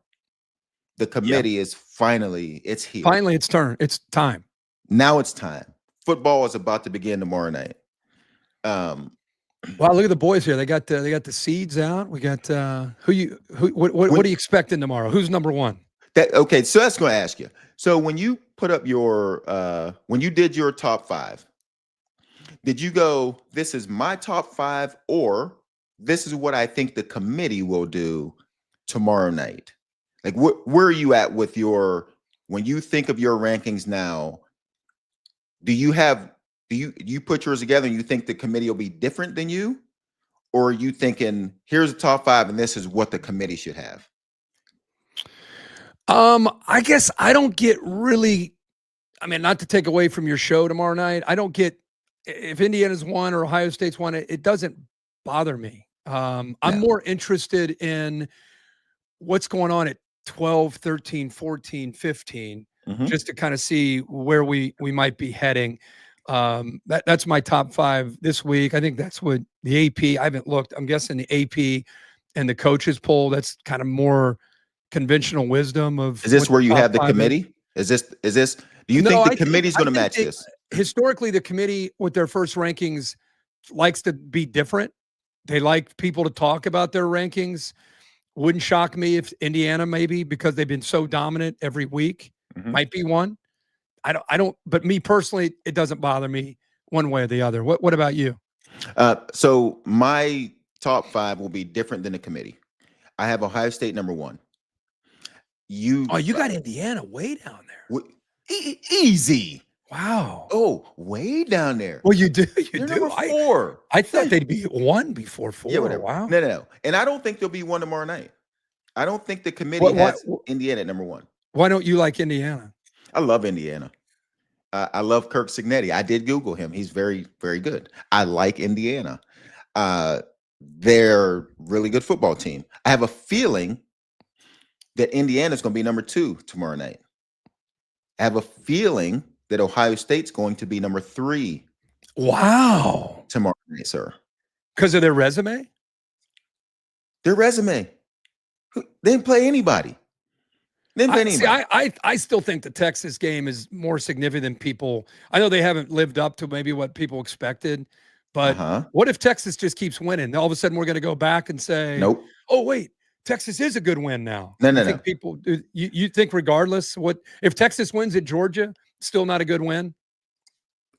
The committee is it's here. Finally, it's time. Now it's time. Football is about to begin tomorrow night. Wow, look at the boys here. They got the seeds out. We got what are you expecting tomorrow? Who's number one? Okay, so that's going to ask you. So when you put up your when you did your top 5, did you go, this is my top 5, or this is what I think the committee will do tomorrow night? Like, where are you at with when you think of your rankings now? Do you put yours together and you think the committee will be different than you? Or are you thinking, here's the top 5 and this is what the committee should have? I guess I don't get really, not to take away from your show tomorrow night. I don't get, if Indiana's won or Ohio State's won, it doesn't bother me. I'm more interested in what's going on at 12, 13, 14, 15, just to kind of see where we might be heading. That's my top 5 this week. I think that's what the AP, I haven't looked. I'm guessing the AP and the coaches poll, that's kind of more conventional wisdom of. Is this where you have the committee? Is this, do you think the committee's going to match this? Historically, the committee with their first rankings likes to be different. They like people to talk about their rankings. Wouldn't shock me if Indiana, maybe because they've been so dominant every week, might be one. I don't, but me personally, it doesn't bother me one way or the other. What about you? So my top 5 will be different than the committee. I have Ohio State number 1. You got Indiana way down there. Easy. Wow. Oh, way down there. Well, you do. You're number 4. I thought they'd be 1 before 4. Yeah, whatever. Wow. No. And I don't think there'll be 1 tomorrow night. I don't think the committee has Indiana at number 1. Why don't you like Indiana? I love Indiana. I love Kirk Signetti. I did Google him. He's very, very good. I like Indiana. They're a really good football team. I have a feeling that Indiana's going to be number 2 tomorrow night. I have a feeling that Ohio State's going to be number 3. Wow. Tomorrow night, sir. Because of their resume? Their resume. They didn't play anybody. I still think the Texas game is more significant than people. I know they haven't lived up to maybe what people expected, but what if Texas just keeps winning? All of a sudden, we're going to go back and say, nope. Oh, wait, Texas is a good win now. No. People, you think regardless, if Texas wins at Georgia, still not a good win?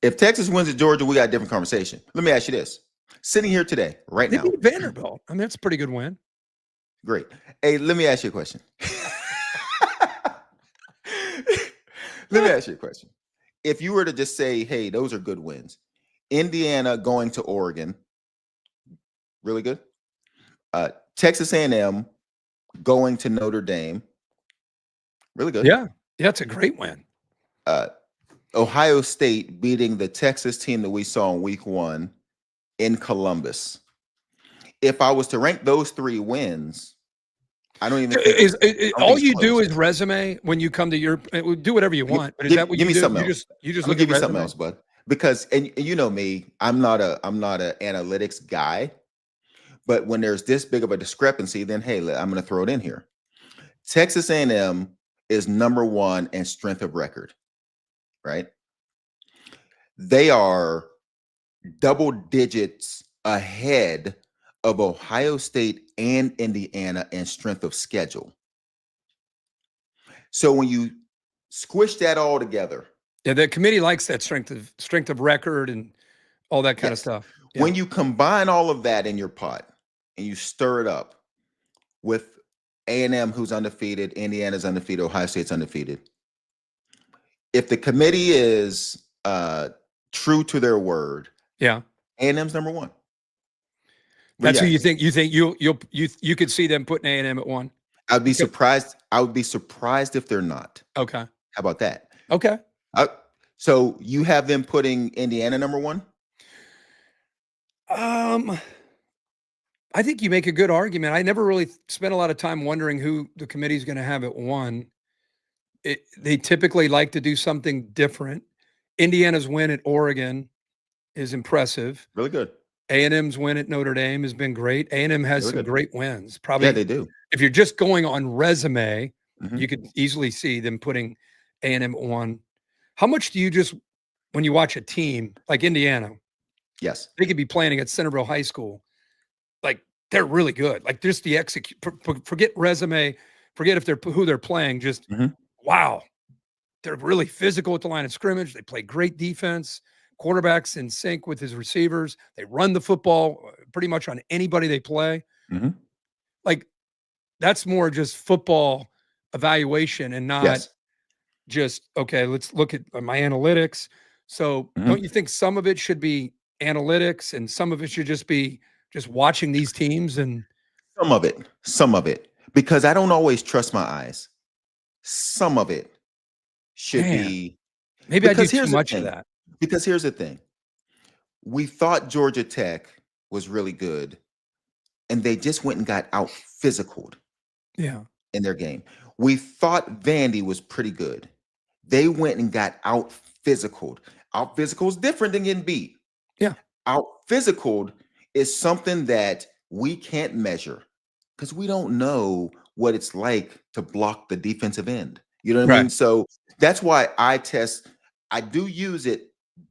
If Texas wins at Georgia, we got a different conversation. Let me ask you this. Sitting here today, right now. Beat Vanderbilt. That's a pretty good win. Great. Hey, let me ask you a question. Let me ask you a question. If you were to just say, hey, those are good wins. Indiana going to Oregon, really good. Texas A&M going to Notre Dame. Really good. Yeah. Yeah, it's a great win. Ohio State beating the Texas team that we saw in week 1 in Columbus. If I was to rank those 3 wins, I don't even think all you do is resume when you come to your do whatever you want. But is that what you do? Something else. You just I'm look gonna give at you something else, bud. Because and you know me, I'm not a analytics guy. But when there's this big of a discrepancy, then hey, I'm going to throw it in here. Texas A&M is number 1 in strength of record, right? They are double digits ahead of Ohio State and Indiana in strength of schedule. So when you squish that all together, yeah, the committee likes that strength of record and all that kind of stuff. Yeah. When you combine all of that in your pot and you stir it up with A&M, who's undefeated, Indiana's undefeated, Ohio State's undefeated. If the committee is true to their word, yeah, A&M's number 1. That's who you think. You think you could see them putting A&M at 1. I'd be surprised. I would be surprised if they're not. Okay. How about that? Okay. So you have them putting Indiana number 1? I think you make a good argument. I never really spent a lot of time wondering who the committee's going to have at 1. They typically like to do something different. Indiana's win at Oregon is impressive. Really good. A&M's win at Notre Dame has been great. A&M has some great wins. Probably, yeah, they do. If you're just going on resume, you could easily see them putting A&M at 1. How much do you just, when you watch a team like Indiana, yes, they could be playing against Centerville High School, like they're really good. Like just the execute. Forget resume. Forget if they're who they're playing. Just wow, they're really physical at the line of scrimmage. They play great defense. Quarterback's in sync with his receivers. They run the football pretty much on anybody they play. Like that's more just football evaluation and not just, okay, let's look at my analytics. So don't you think some of it should be analytics and some of it should just be just watching these teams? And some of it, because I don't always trust my eyes. Some of it should be. Maybe I do too much of that. Because here's the thing. We thought Georgia Tech was really good, and they just went and got out physicaled in their game. We thought Vandy was pretty good. They went and got out physicaled. Out physical is different than getting beat. Yeah. Out physicaled is something that we can't measure because we don't know what it's like to block the defensive end. You know what I mean? So that's why I do use it,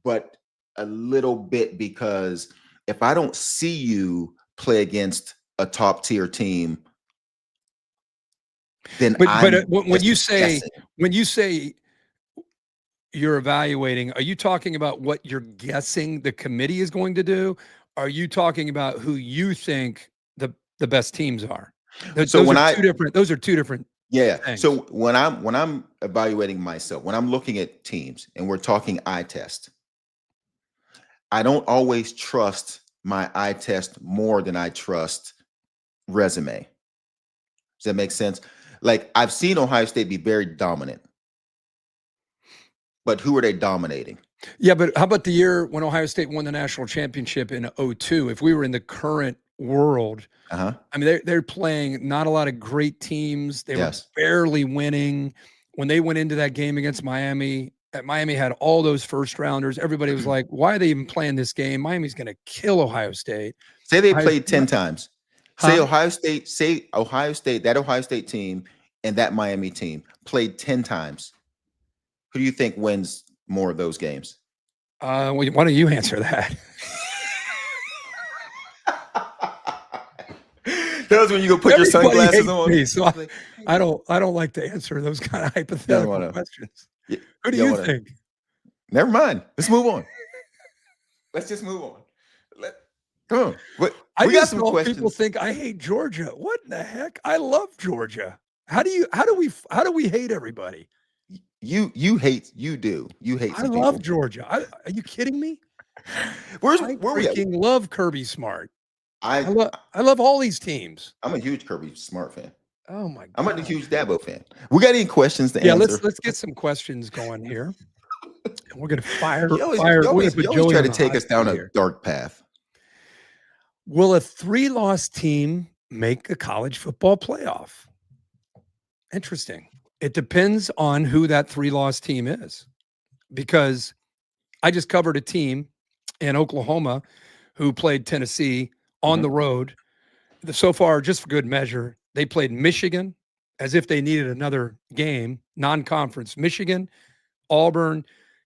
but a little bit, because if I don't see you play against a top tier team, then when you say you're evaluating, are you talking about what you're guessing the committee is going to do? Are you talking about who you think the best teams are? Those are two different. Yeah. things. So when I'm evaluating myself, when I'm looking at teams and we're talking eye test, I don't always trust my eye test more than I trust resume. Does that make sense? Like I've seen Ohio State be very dominant, but who are they dominating? Yeah, but how about the year when Ohio State won the national championship in 2002? If we were in the current world, I mean, they're playing not a lot of great teams. They were barely winning. When they went into that game against Miami, Miami had all those first rounders. Everybody was like, why are they even playing this game? Miami's going to kill Ohio State. Say they played 10 times. Say Ohio State, that Ohio State team and that Miami team played 10 times. Who do you think wins more of those games? Why don't you answer that? That was when you go put your sunglasses on. Me, so I don't like to answer those kind of hypothetical questions. Who do you think? Never mind. Let's move on. Let's just move on. Come on. I got some questions. People think I hate Georgia. What in the heck? I love Georgia. How do we hate everybody? You hate. I love Georgia. Are you kidding me? Where I freaking love Kirby Smart. I I love all these teams. I'm a huge Kirby Smart fan. Oh my I'm god. a huge Dabo fan. We got any questions to Yeah, answer? let's get some questions going here. And we're gonna fire. You always, We're you gonna always, put you always Joey try on to the take hot us down seat a here. dark path. Will a 3-loss team make the college football playoff? Interesting. It depends on who that 3-loss team is, because I just covered a team in Oklahoma who played Tennessee on the road. So far, just for good measure, they played Michigan as if they needed another game, non-conference. Michigan, Auburn,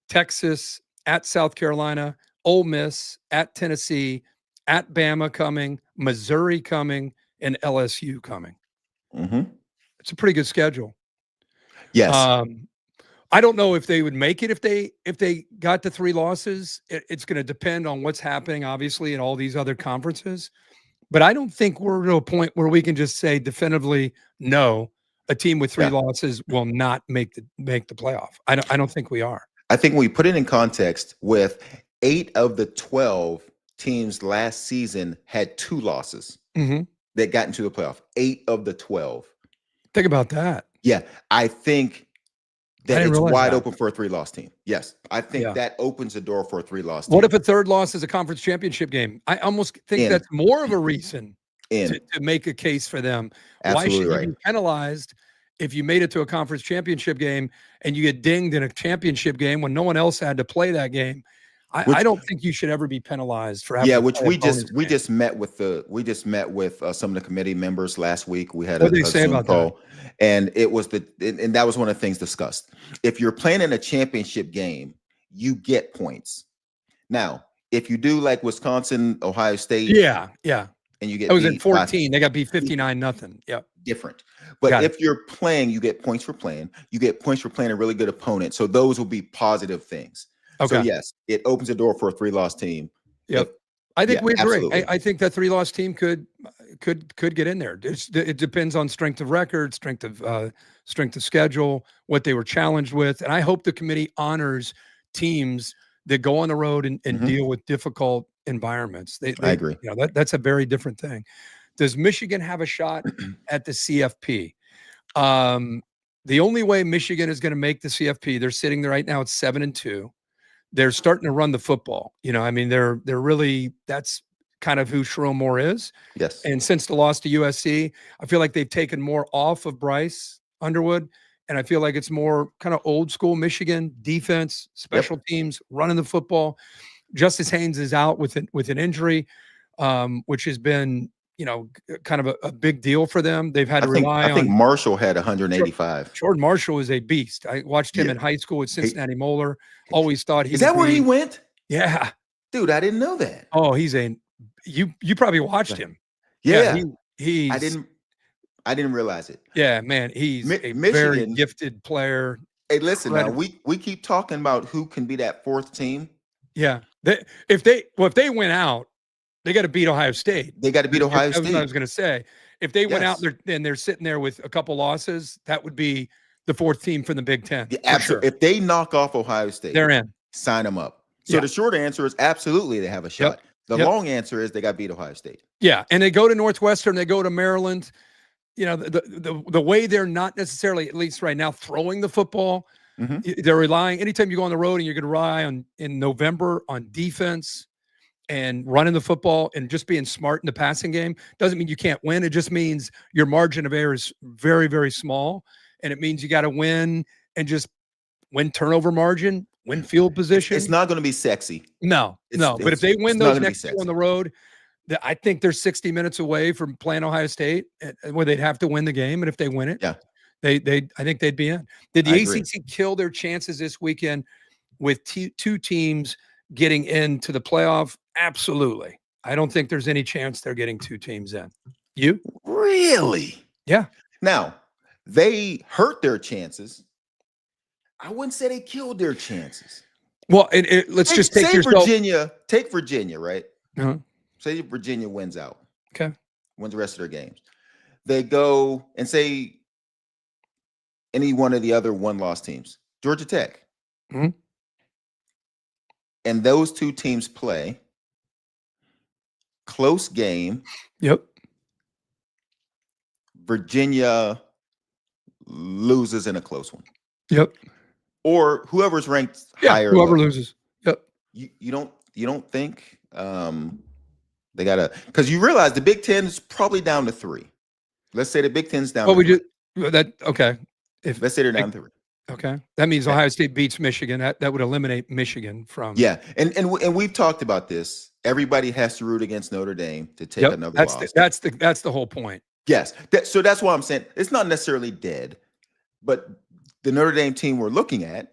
Texas, at South Carolina, Ole Miss, at Tennessee, at Bama coming, Missouri coming, and LSU coming. It's a pretty good schedule. Yes. I don't know if they would make it if they got the 3 losses. It's going to depend on what's happening, obviously, in all these other conferences. But I don't think we're to a point where we can just say definitively, no, a team with 3 losses will not make the playoff. I don't think we are. I think when we put it in context, with 8 of the 12 teams last season had 2 losses that got into the playoff. 8 of the 12. Think about that. Yeah, I think that it's wide that. open for a 3-loss team. Yes, I think that opens the door for a 3-loss team. What if a 3rd loss is a conference championship game? I almost think that's more of a reason to make a case for them. Absolutely. Why should you be penalized if you made it to a conference championship game and you get dinged in a championship game when no one else had to play that game? I don't think you should ever be penalized for having. Yeah, which we just met with some of the committee members last week. We had a Zoom call, and it was and that was one of the things discussed. If you're playing in a championship game, you get points. Now, if you do like Wisconsin, Ohio State, and you get it was in 14, they got beat 59-0. Yep, different. But if you're playing, you get points for playing. You get points for playing a really good opponent. So those will be positive things. Okay. So yes, it opens the door for a 3-loss team. Yep. I think we agree. I think that 3-loss team could get in there. It depends on strength of record, strength of schedule, what they were challenged with, and I hope the committee honors teams that go on the road and deal with difficult environments. I agree. You know, that's a very different thing. Does Michigan have a shot at the CFP? The only way Michigan is going to make the CFP, they're sitting there right now at 7-2. They're starting to run the football. You know, I mean, they're really, that's kind of who Sherrone Moore is. Yes. And since the loss to USC, I feel like they've taken more off of Bryce Underwood. And I feel like it's more kind of old school Michigan defense, special teams, running the football. Justice Haynes is out with an injury, which has been, you know, kind of a big deal for them. They've had to rely on. I think Marshall had 185. Jordan Marshall is a beast. I watched him in high school with Cincinnati Moeller. Always thought he is that where he went? Yeah, dude, I didn't know that. Oh, he's you probably watched him. Yeah, he's. I didn't realize it. Yeah, man, he's a very gifted player. Hey, listen, now we keep talking about who can be that 4th team. Yeah, if they went out, they got to beat Ohio State. They got to beat Ohio State. That's what I was going to say. If they went out and they're sitting there with a couple losses, that would be the 4th team from the Big Ten. Yeah, absolutely. Sure. If they knock off Ohio State, they're in. Sign them up. So the short answer is absolutely they have a shot. The long answer is they got to beat Ohio State. Yeah, and they go to Northwestern, they go to Maryland. You know, the way they're not necessarily, at least right now, throwing the football. They're relying, anytime you go on the road and you're going to rely on in November on defense and running the football and just being smart in the passing game, doesn't mean you can't win. It just means your margin of error is very, very small. And it means you got to win and just win turnover margin, win field position. It's not going to be sexy. No. But if they win those next 2 on the road, I think they're 60 minutes away from playing Ohio State, where they'd have to win the game. And if they win it, I think they'd be in. Did the ACC kill their chances this weekend with 2 teams getting into the playoff? Absolutely. I don't think there's any chance they're getting 2 teams in. You? Really? Yeah. Now, they hurt their chances. I wouldn't say they killed their chances. Well, let's just take Virginia. Take Virginia, right? Say Virginia wins out. Okay. Wins the rest of their games. They go and say any one of the other 1-loss teams, Georgia Tech. And those 2 teams play. close game. Yep. Virginia loses in a close one. Yep. Or whoever's ranked higher. Whoever loses. Yep. You don't think they gotta, because you realize the Big Ten is probably down to 3. Let's say the Big Ten's down. Well, to 3. Okay. Let's say they're down to 3. Okay, that means Ohio State beats Michigan. That would eliminate Michigan from. Yeah, and we've talked about this. Everybody has to root against Notre Dame to take another loss. That's the whole point. Yes, so that's why I'm saying it's not necessarily dead, but the Notre Dame team we're looking at,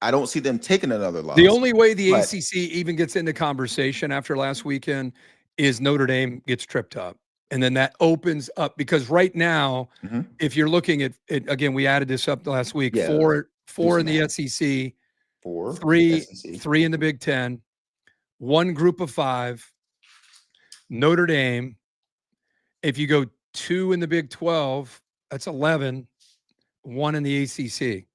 I don't see them taking another loss. The only way the ACC even gets into conversation after last weekend is Notre Dame gets tripped up. And then that opens up, because right now, if you're looking at it, again, we added this up last week, four in the SEC, three in the Big Ten, 1 group of 5, Notre Dame. If you go 2 in the Big 12, that's 11, 1 in the ACC.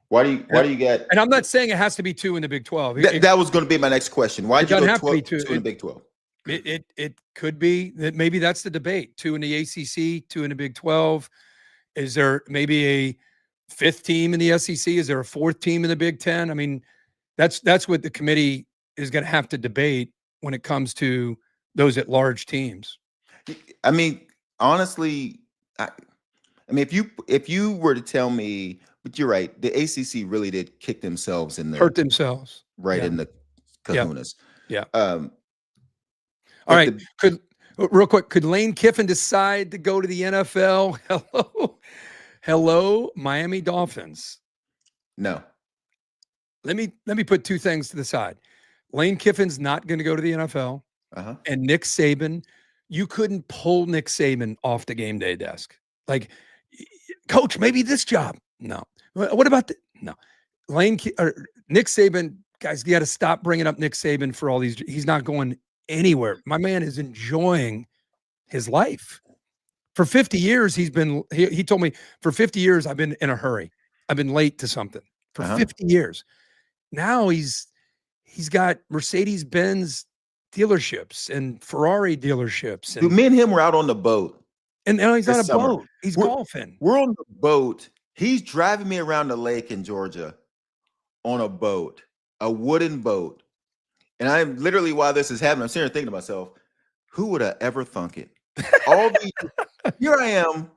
Why do you get? And I'm not saying it has to be 2 in the Big 12. That was going to be my next question. Why did you go 12, 2 in the Big 12? It could be that maybe that's the debate. 2 in the ACC, 2 in the Big 12. Is there maybe a 5th team in the SEC? Is there a 4th team in the Big 10? I mean, that's what the committee is going to have to debate when it comes to those at-large teams. I mean, honestly, I mean, if you were to tell me, but you're right, the ACC really did kick themselves in the hurt themselves in the kahunas. Yeah. All right. Real quick, could Lane Kiffin decide to go to the NFL? Hello, Miami Dolphins. No. Let me put 2 things to the side. Lane Kiffin's not going to go to the NFL. And Nick Saban, you couldn't pull Nick Saban off the game day desk. Like, coach, maybe this job. No. What about no? Nick Saban, guys, you got to stop bringing up Nick Saban for all these. He's not going anywhere. My man is enjoying his life. For 50 years, he told me, for 50 years, I've been in a hurry. I've been late to something for 50 years. Now he's got Mercedes-Benz dealerships and Ferrari dealerships. And, me and him were out on the boat. And now he's on a boat. He's golfing. We're on the boat. He's driving me around the lake in Georgia on a boat, a wooden boat. And I'm literally, while this is happening, I'm sitting here thinking to myself, who would have ever thunk it? Here I am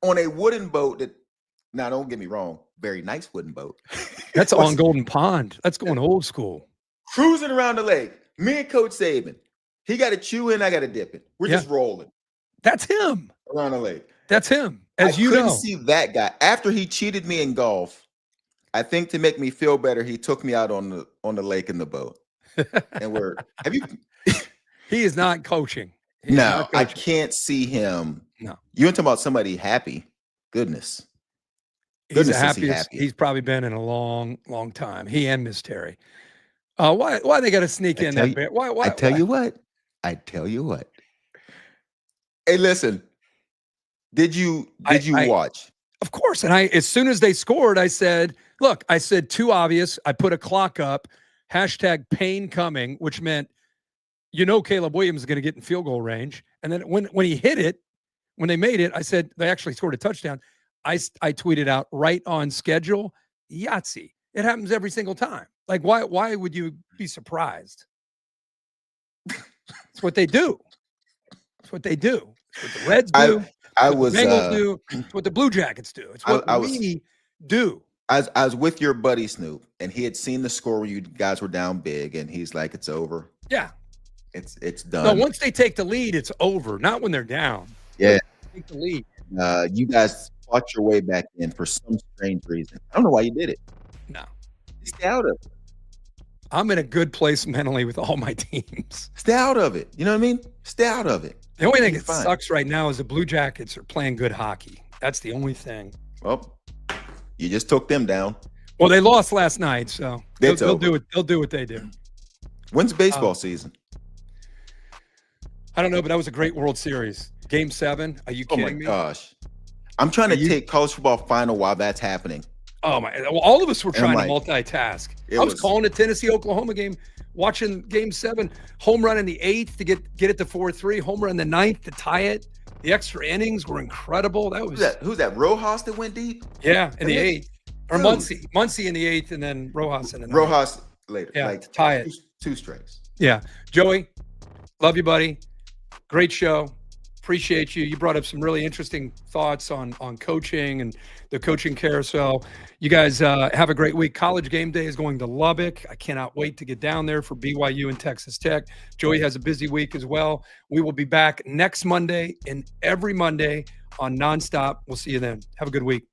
on a wooden boat that, now don't get me wrong, very nice wooden boat. That's on Golden Pond. That's going old school. Cruising around the lake. Me and Coach Saban. He got to chew in, I got to dip it. We're just rolling. That's him. Around the lake. That's him. As you know. I couldn't see that guy. After he cheated me in golf, I think to make me feel better, he took me out on the lake in the boat. And he is not coaching. I can't see him. No. You're talking about somebody happy. Goodness. He's the happiest he's probably been in a long, long time. He and Miss Terry. Why they got to sneak in that bit? Why? I tell you what. Hey, listen. Did you watch? Of course. And as soon as they scored, I said, look, too obvious. I put a clock up, hashtag pain coming, which meant, Caleb Williams is going to get in field goal range. And then when he hit it, when they made it, I said, they actually scored a touchdown. I tweeted out, right on schedule, Yahtzee. It happens every single time. Like, why would you be surprised? It's what they do. It's what they do. It's what the Reds do. The Bengals do. It's what the Blue Jackets do. It's what we do. I was with your buddy Snoop, and he had seen the score where you guys were down big, and he's like, "It's over." Yeah, it's done. No, once they take the lead, it's over. Not when they're down. Yeah, take the lead. You guys fought your way back in for some strange reason. I don't know why you did it. No, stay out of it. I'm in a good place mentally with all my teams. Stay out of it. You know what I mean? Stay out of it. The only thing that sucks right now is the Blue Jackets are playing good hockey. That's the only thing. Well, you just took them down. Well, they lost last night, so they'll do it. They'll do what they do. When's baseball season? I don't know, but that was a great World Series. Game 7. Are you kidding me? Oh my gosh! I'm trying to take college football final while that's happening. Oh my! Well, all of us were trying to multitask. I was calling a Tennessee-Oklahoma game watching Game 7, home run in the 8th to get it to 4-3, home run in the 9th to tie it. The extra innings were incredible. That was who's that? Rojas that went deep? Yeah, in the 8th. Or Muncy in the 8th, and then Rojas in the 9th. Rojas later. Yeah, like to tie it. Two strikes. Yeah. Joey, love you, buddy. Great show. Appreciate you. You brought up some really interesting thoughts on coaching and the coaching carousel. You guys have a great week. College game day is going to Lubbock. I cannot wait to get down there for BYU and Texas Tech. Joey has a busy week as well. We will be back next Monday and every Monday on Nonstop. We'll see you then. Have a good week.